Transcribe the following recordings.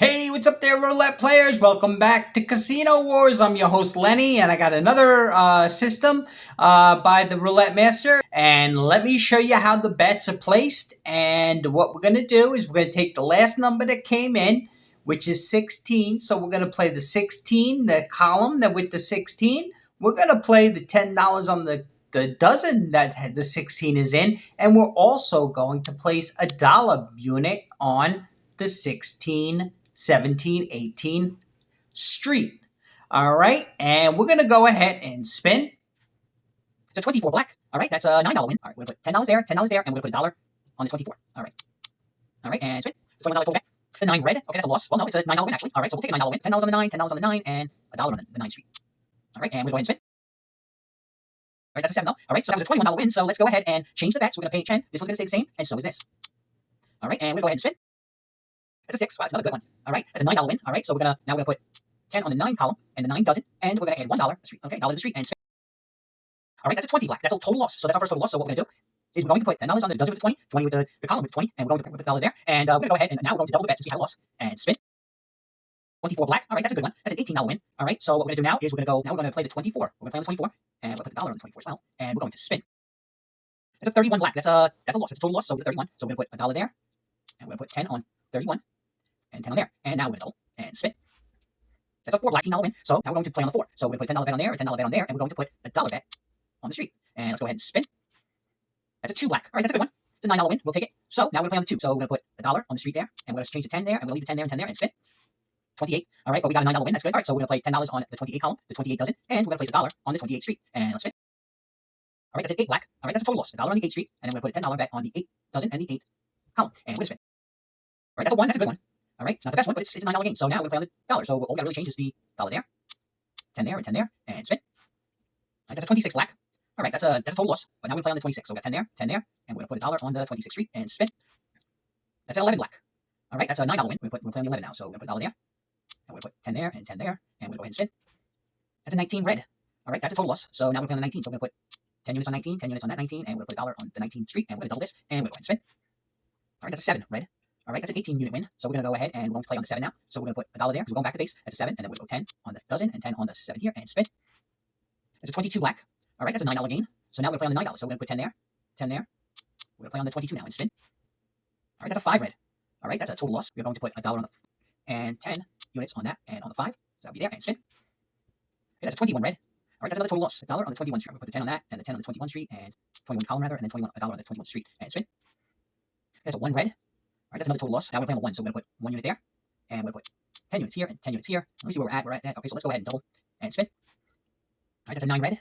Hey, what's up there, roulette players? Welcome back to Casino Wars. I'm your host, Lenny, and I got another system by the Roulette Master. And let me show you how the bets are placed. And what we're going to do is we're going to take the last number that came in, which is 16. So we're going to play the 16, the column that with the 16. We're going to play the $10 on the dozen that the 16 is in. And we're also going to place a dollar unit on the 16, 17, 18 street. All right, and we're going to go ahead and spin. It's a 24 black. All right, that's a $9 win. All right, we're going to put $10 there, $10 there, and we're going to put a dollar on the 24. All right, and spin. It's $21 total back. The 9 red. Okay, that's a loss. Well, no, it's a $9 win, actually. All right, so we'll take a $9 win. $10 on the 9, $10 on the 9, and a dollar on the 9 street. All right, and we'll go ahead and spin. All right, that's a 7 though. All right, so that was a $21 win, so let's go ahead and change the bet. So we're going to pay 10. This one's going to stay the same, and so is this. All right, and we're going to go ahead and spin. That's a 6. Wow, that's another good one. All right, that's a $9 win. All right, so we're going to put 10 on the 9 column, and the 9 doesn't, and we're going to add $1 to the street. Okay, dollar to the street, and spin. All right, that's a 20 black. That's a total loss. So that's our first total loss. So what we're going to do is we're going to put $10 on the dozen with the 20, 20 with the column with the 20, and we're going to put the dollar there. And we're going to go ahead and now we're going to double the bet since we had a loss, and spin. 24 black. All right, that's a good one. That's an $18 win. All right, so what we're going to do now is we're going to play the 24. We're going to play on the 24, and we'll put the dollar on the 24 as well, and we're going to spin. That's a 31 black. That's a loss. That's a total loss. So we're 31. So we're going to put a dollar there, and we're going to put 10 on 31, and 10 on there, and now we're going to double and spin. That's a 4 black $10 win. So now we're going to play on the 4. So we're going to put a $10 bet on there, a $10 bet on there, and we're going to put a dollar bet on the street. And let's go ahead and spin. That's a 2 black. All right, that's a good one. It's a $9 win. We'll take it. So now we're going to play on the 2. So we're going to put a dollar on the street there, and we're going to change the 10 there, and we're going to leave the 10 there and 10 there, and spin. 28. All right, but we got a $9 win. That's good. All right, so we're going to play $10 on the 28 column. The 28 doesn't, and we're going to place a dollar on the 28 street. And let's spin. All right, that's an 8 black. All right, that's a total loss. A dollar on the 8 street, and then we're going to put a $10 bet on the 8 doesn't and the 8 column. And we're going to spin. All right, that's a 1. That's a good one. All right, it's not the best one, but it's a $9 game. So now we're going to play on the dollar. So all we got to really change is the dollar there, 10 there, and 10 there, and spin. All right, that's a 26 black. All right, that's a total loss. But now we play on the 26. So we got 10 there, and we're going to put a dollar on the 26th street and spin. That's an 11 black. All right, that's a $9 win. We're playing on the 11 now. So we're going to put a dollar there, and we're going to put 10 there and 10 there, and we're going to go ahead and spin. That's a 19 red. All right, that's a total loss. So now we're playing on the 19. So we're going to put 10 units on 19, 10 units on that 19, and we're going to put a dollar on the 19th street, and we're going to double this, and we're going to go ahead and spin. All right, that's a 7 red. All right, that's an 18 unit win. So we're going to go ahead and we're going to play on the 7 now. So we're going to put a dollar there because we're going back to base. That's a 7, and then we're going to go 10 on the dozen and 10 on the 7 here, and spin. It's a 22 black. All right, that's a $9 gain. So now we're going to play on the $9. So we're going to put 10 there, 10 there. We're going to play on the 22 now and spin. All right, that's a 5 red. All right, that's a total loss. We're going to put a dollar on the and 10 units on that and on the 5. So that'll be there and spin. Okay, that's a 21 red. All right, that's another total loss. A dollar on the 21 street. We'll put the 10 on that and the 10 on the 21 street and 21 column rather, and then 21 a dollar on the 21 street and spin. Okay, that's a 1 red. All right, that's another total loss. Now we're playing on 1, so we're going to put 1 unit there, and we're going to put 10 units here and 10 units here. Let me see where we're at. We're at that. Okay, so let's go ahead and double and spin. All right, that's a 9 red.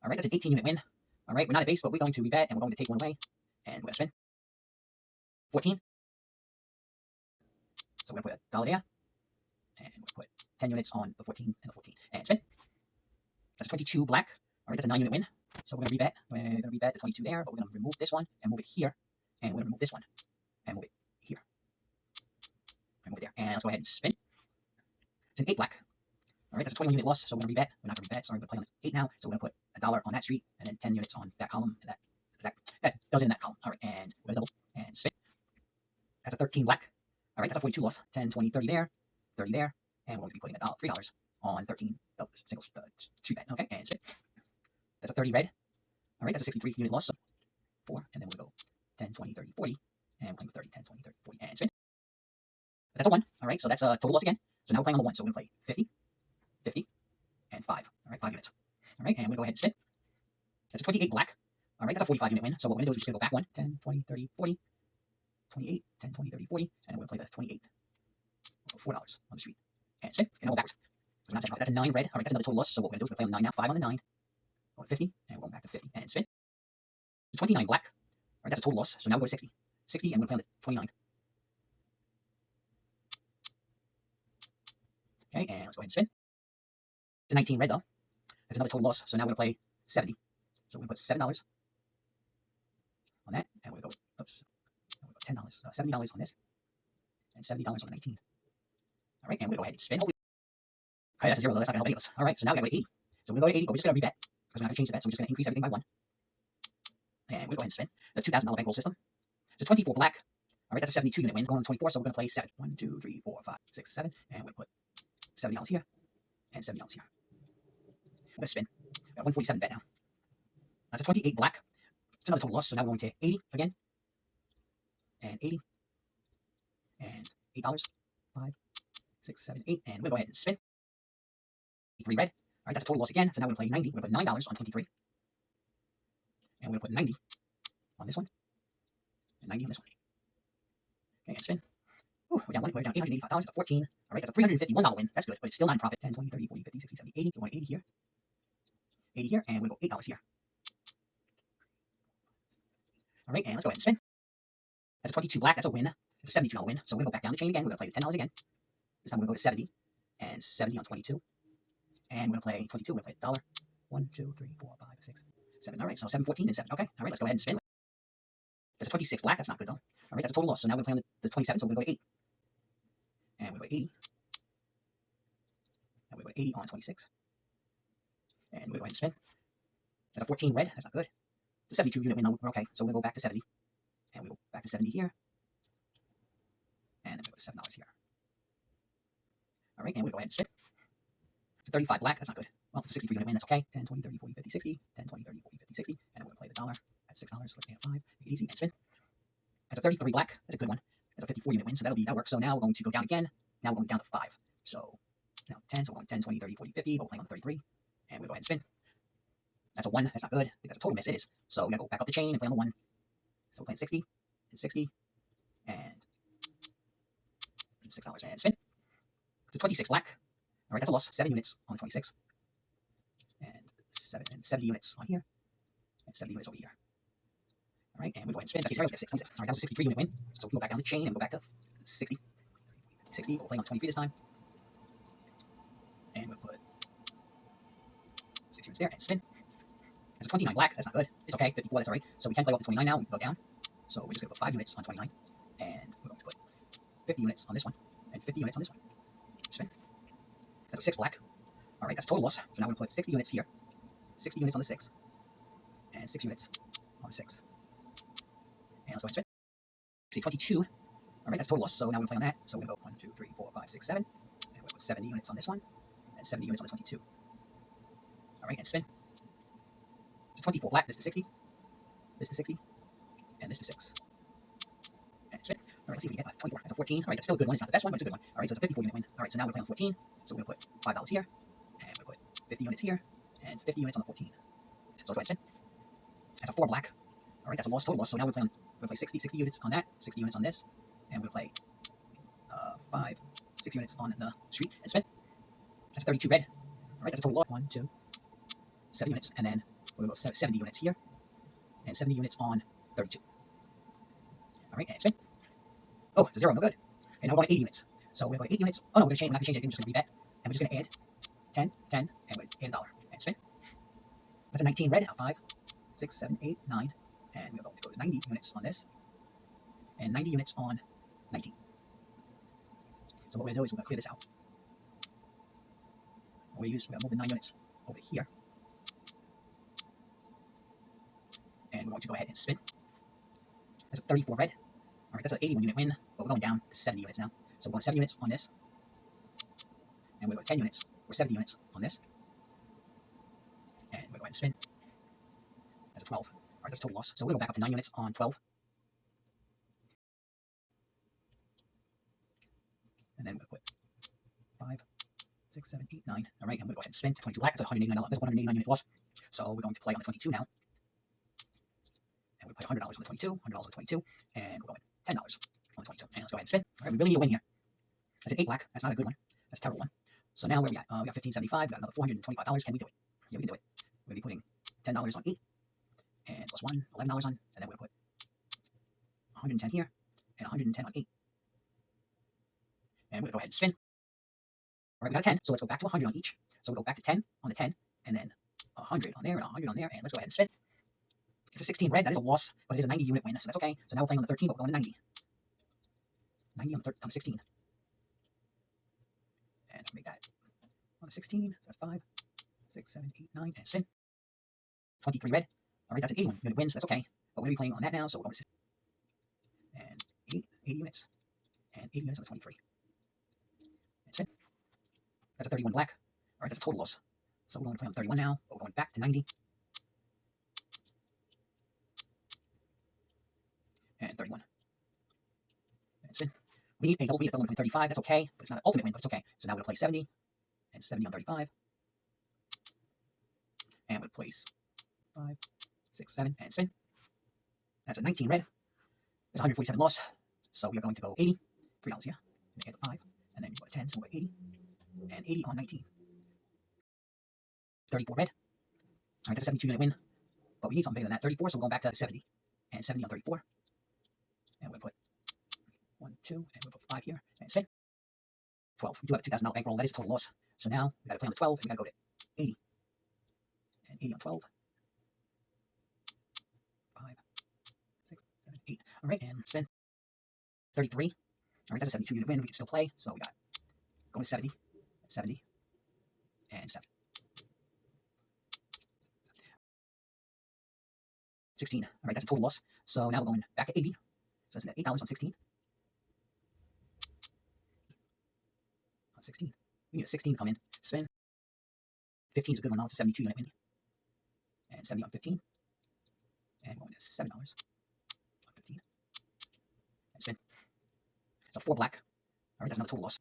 All right, that's an 18 unit win. All right, we're not at base, but we're going to rebet, and we're going to take 1 away, and we're going to spin. 14. So we're going to put a dollar there, and we're going to put 10 units on the 14 and the 14, and spin. That's a 22 black. All right, that's a 9 unit win. So we're going to rebet. We're going to rebet the 22 there, but we're going to remove this one and move it here, and we're going to remove this one and move it here. And move it there. And let's go ahead and spin. It's an 8 black. All right, that's a 21 unit loss, so we're going to rebet. We're not going to rebet. Sorry, we're playing on the 8 now. So we're going to put a dollar on that street, and then 10 units on that column, and that does in that column. All right, and we're going to double and spin. That's a 13 black. All right, that's a 42 loss. 10, 20, 30 there, 30 there, and we're going to be putting $3 on 13 single street bet. Okay, and spin. That's a 30 red. All right, that's a 63 unit loss. So 4, and then we'll go 10, 20, 30, 40, and we're playing with 30, 10, 20, 30, 40, and spin. But that's a 1. All right, so that's a total loss again. So now we're playing on the 1. So we're going to play 50, 50, and 5. All right, 5 units. All right, and we're going to go ahead and spin. That's a 28 black. All right, that's a 45 unit win. So what we're going to do is we're just going to go back 1, 10, 20, 30, 40, 28, 10, 20, 30, 40, and we're going to play the 28. We'll go $4 on the street. And spin. And go backwards. So we're not second. That's a 9 red. All right, that's another total loss. So what we're going to do is we're playing on the 9 now. 5 on the 9. Going 50, and we're going back to 50, and spin. 29 black. All right, that's a total loss. So now we go to 60. 60, and we're playing on the 29. Okay, and let's go ahead and spin. It's a 19 red, though. That's another total loss. So now we're going to play 70. So we're going to put $7 on that, and we're going to go, oops, we're going to go $10, $70 on this, and $70 on the 19. All right, and we're going to go ahead and spin. Hopefully, okay, that's a 0, though. That's not going to help any of us. All right, so now we got to go to 80. So we're going to go to 80, but we're just going to rebet, because we're not going to change the bet, so we're just going to increase everything by 1. And we'll go ahead and spin. The $2,000 bankroll system. So 24 black. All right, that's a 72 unit win. Going on 24, so we're going to play 7. 1, 2, 3, 4, 5, 6, 7. And we're going to put $70 here and $70 here. I'm going to spin. We got 147 bet now. That's a 28 black. It's another total loss, so now we're going to 80 again. And 80. And $8. 5, 6, 7, 8. And we'll go ahead and spin. 3 red. All right, that's a total loss again. So now we're going to play 90. We're going to put $9 on 23. And we're going to put 90 on this one. And 90 on this one. Okay, and spin. Ooh, we're down $885. That's a 14. All right, that's a $351 win. That's good, but it's still not profit. 10, 20, 30, 40, 50, 60, 70, 80. We're going 80 here. 80 here, and we'll go $8 here. All right, and let's go ahead and spin. That's a 22 black. That's a win. It's a $72 win. So we're going to go back down the chain again. We're going to play the $10 again. This time we're going to go to 70. And 70 on 22. And we're going to play 22. We're going to play $1. 1, 2, 3, 4, 5, 6, 7. All right, so 7, 14, and 7. Okay, all right, let's go ahead and spin. That's a 26 black. That's not good, though. All right, that's a total loss. So now we're going to play on the 27, so we're going to go to 8. And we're going to go 80. And we're going to 80 on 26. And we're going to go ahead and spin. That's a 14 red. That's not good. It's a 72 unit win, though. We're okay. So we're going to go back to 70. And we go back to 70 here. And then we go to $7 here. All right, and we'll go ahead and spin. It's a 35 black. That's not good. Well, it's a 63 unit win. That's okay. 10, 20, 30, 40, 50, 60. 10, 20, 30, 40, 50, 60. And I'm going to play the dollar at $6. Let's pay it 5. Make it easy and spin. That's a 33 black. That's a good one. That's a 54 unit win, so that works. So now we're going to go down again. Now we're going down to 5. So now 10. So we're going 10, 20, 30, 40, 50. We'll play on the 33. And we'll go ahead and spin. That's a 1. That's not good. I think that's a total miss. It is. So we got to go back up the chain and play on the 1. So we're playing 60 and 60 and $6 and spin. It's a 26 black. All right, that's a loss. 7 units on the 26. And 70 units on here. And 70 units over here. All right, and we'll go ahead and spin. That's 6. All right, that was a 63 unit win. So we'll go back down the chain and go back to 60. 60. We're playing on 23 this time. And we'll put 6 units there and spin. That's a 29 black. That's not good. It's okay. 54. That's all right. So we can play off the 29 now. We can go down. So we're just going to put 5 units on 29. And we're going to put 50 units on this one. And 50 units on this one. Spin. That's a 6 black. All right, that's a total loss. So now we're going to put 60 units here. 60 units on the 6. And 6 units on the 6. And let's go ahead and spin. See, 22. All right, that's total loss. So now we're going to play on that. So we're going to go 1, 2, 3, 4, 5, 6, 7. And we're going to put 70 units on this one. And 70 units on the 22. All right, and spin. It's 24 black. This is 60. This is 60. And this is 6. And spin. All right, let's see if we can get 24. That's a 14. All right, that's still a good one. It's not the best one, but it's a good one. All right, so it's a 54 unit win. All right, so now we're playing on 14. So we're going to put $5 here. And we're going to put 50 units here. And 50 units on the 14. So let's go ahead and spin. That's a 4 black. All right, that's a loss, total loss. So now we're going to play 60 units on that, 60 units on this. And we'll play 6 units on the street and spin. That's 32 red. All right, that's a total loss. 1, 2, 7 units. And then we'll go 70 units here. And 70 units on 32. All right, and spin. Oh, it's a 0, no good. Okay, now we're going to 80 units. So we're going to 8 units. Oh no, we're going to change. We're not going to change it. We're just going to rebet. And we're just going to add 10, 10, and we're going to add $1. And spin. That's a 19 red. 5, 6, 7, 8, 9. And we're going to go to 90 units on this. And 90 units on 19. So what we're going to do is we're going to clear this out. We're going to move the 9 units over here. And we're going to go ahead and spin. That's a 34 red. All right, that's an 81 unit win, but we're going down to 70 units now. So we're going 7 units on this. And we're going 10 units, or 70 units on this. And we're going to spin. That's a 12. All right, that's a total loss. So we're going to go back up to 9 units on 12. And then we're going to put 5, 6, 7, 8, 9. All right, I'm going to go ahead and spin. 22 black. That's a $189. That's a $189 unit loss. So we're going to play on the 22 now. And we'll play $100 on the 22, $100 on the 22, and we're going $10 on the 22. And let's go ahead and spin. All right, we really need a win here. That's an 8 black. That's not a good one. That's a terrible one. So now where we got? We got $15.75. We got another $425. Can we do it? Yeah, we can do it. We're going to be putting $10 on 8, and plus 1, $11 on, and then we're going to put 110 here, and 110 on 8. And we're going to go ahead and spin. All right, we got a 10, so let's go back to 100 on each. So we'll go back to 10 on the 10, and then 100 on there, and 100 on there, and let's go ahead and spin. It's a 16 red. That is a loss, but it is a 90 unit win, so that's okay. So now we're playing on the 13, but we're going to 90. 90 on the 16. And I'll make that on the 16. So that's 5, 6, 7, 8, 9, and spin. 23 red. All right, that's an 81 unit win, so that's okay. But we're going to be playing on that now, so we're going to 6. And 8, 80 units. And 80 units on the 23. And spin. That's a 31 black. All right, that's a total loss. So we're going to play on 31 now, but we're going back to 90. And 31. And spin. We need a double win. It's going to play 35. That's okay, but it's not an ultimate win, but it's okay. So now we're going to play 70. And 70 on 35. And we'll place 5, 6, 7, and spin. That's a 19 red. It's 147 loss. So we are going to go 80. $3, yeah. And add the 5. And then you go to 10, so we'll go 80. And 80 on 19. 34 red. All right, that's a 72 unit win. But we need something bigger than that. 34, so we're going back to 70. And 70 on 34. And we'll put 1, 2, and we'll put 5 here. And spin. 12. We do have a $2,000 bankroll. That is a total loss. So now we got to play on the 12, and we got to go to 80. And 80 on 12. 5, 6, 7, 8. All right, and spin. 33. All right, that's a 72 unit win. We can still play. So we got going to 70, 70, and 7. 16. All right, that's a total loss. So now we're going back to 80. So that's $8 on 16. On 16. We need a 16 to come in. Spin. 15 is a good one now. It's a 72 unit win. And 70 on 15. And going to $7 on 15. And spin. So 4 black. All right, that's another total loss.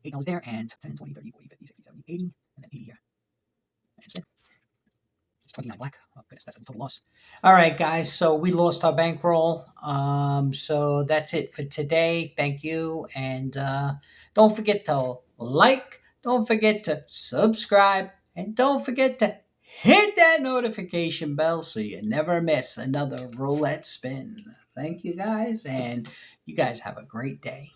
$8 there, and 10, 20, 30, 40, 50, 60, 70, 80, and then 80 here. And spin. It's 29 black. Oh, goodness, that's a total loss. All right, guys, so we lost our bankroll. So that's it for today. Thank you, and don't forget to like, don't forget to subscribe, and don't forget to hit that notification bell so you never miss another roulette spin. Thank you, guys, and you guys have a great day.